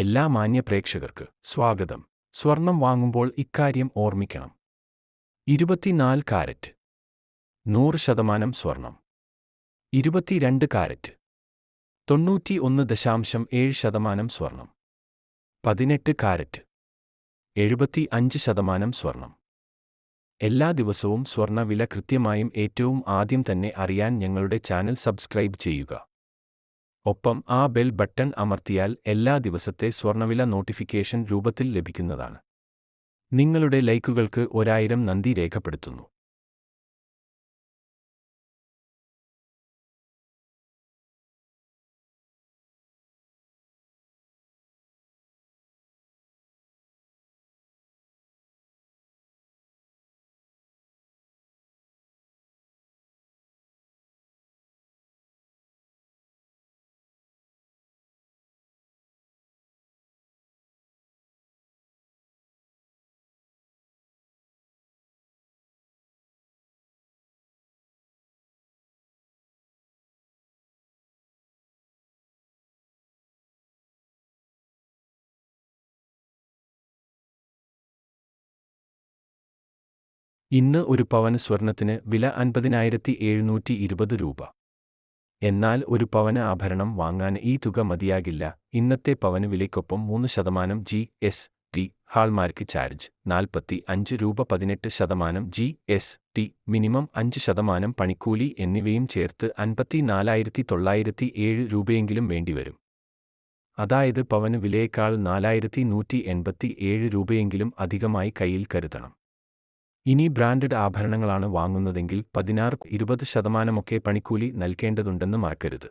എല്ലാ മാന്യ പ്രേക്ഷകർക്ക് സ്വാഗതം. സ്വർണം വാങ്ങുമ്പോൾ ഇക്കാര്യം ഓർമ്മിക്കണം. 24 കാരറ്റ് 100% സ്വർണം. 22 കാരറ്റ് 91.7% സ്വർണം. 18 കാരറ്റ് 75% സ്വർണം. എല്ലാ ദിവസവും സ്വർണ്ണ വില കൃത്യമായും ഏറ്റവും ആദ്യം തന്നെ അറിയാൻ ഞങ്ങളുടെ ചാനൽ സബ്സ്ക്രൈബ് ചെയ്യുക. ഒപ്പം ആ ബെൽ ബട്ടൺ അമർത്തിയാൽ എല്ലാ ദിവസത്തെ സ്വർണ്ണവില നോട്ടിഫിക്കേഷൻ രൂപത്തിൽ ലഭിക്കുന്നതാണ്. നിങ്ങളുടെ ലൈക്കുകൾക്ക് 1000 നന്ദി രേഖപ്പെടുത്തുന്നു. ഇന്ന് ഒരു പവന് സ്വർണത്തിന് വില 50,720 രൂപ. എന്നാൽ ഒരു പവന് ആഭരണം വാങ്ങാൻ ഈ തുക മതിയാകില്ല. ഇന്നത്തെ പവന് വിലയ്ക്കൊപ്പം 3% GST, ഹാൾമാർക്ക് ചാർജ് 45 രൂപ, 18% GST, മിനിമം 5% പണിക്കൂലി എന്നിവയും ചേർത്ത് 54,907 രൂപയെങ്കിലും വേണ്ടിവരും. അതായത് പവന് വിലയേക്കാൾ 4,187 രൂപയെങ്കിലും അധികമായി കയ്യിൽ കരുതണം. ഇനി ബ്രാൻഡഡ് ആഭരണങ്ങളാണ് വാങ്ങുന്നതെങ്കിൽ 16-20% പണിക്കൂലി നൽകേണ്ടതുണ്ടെന്ന് മറക്കരുത്.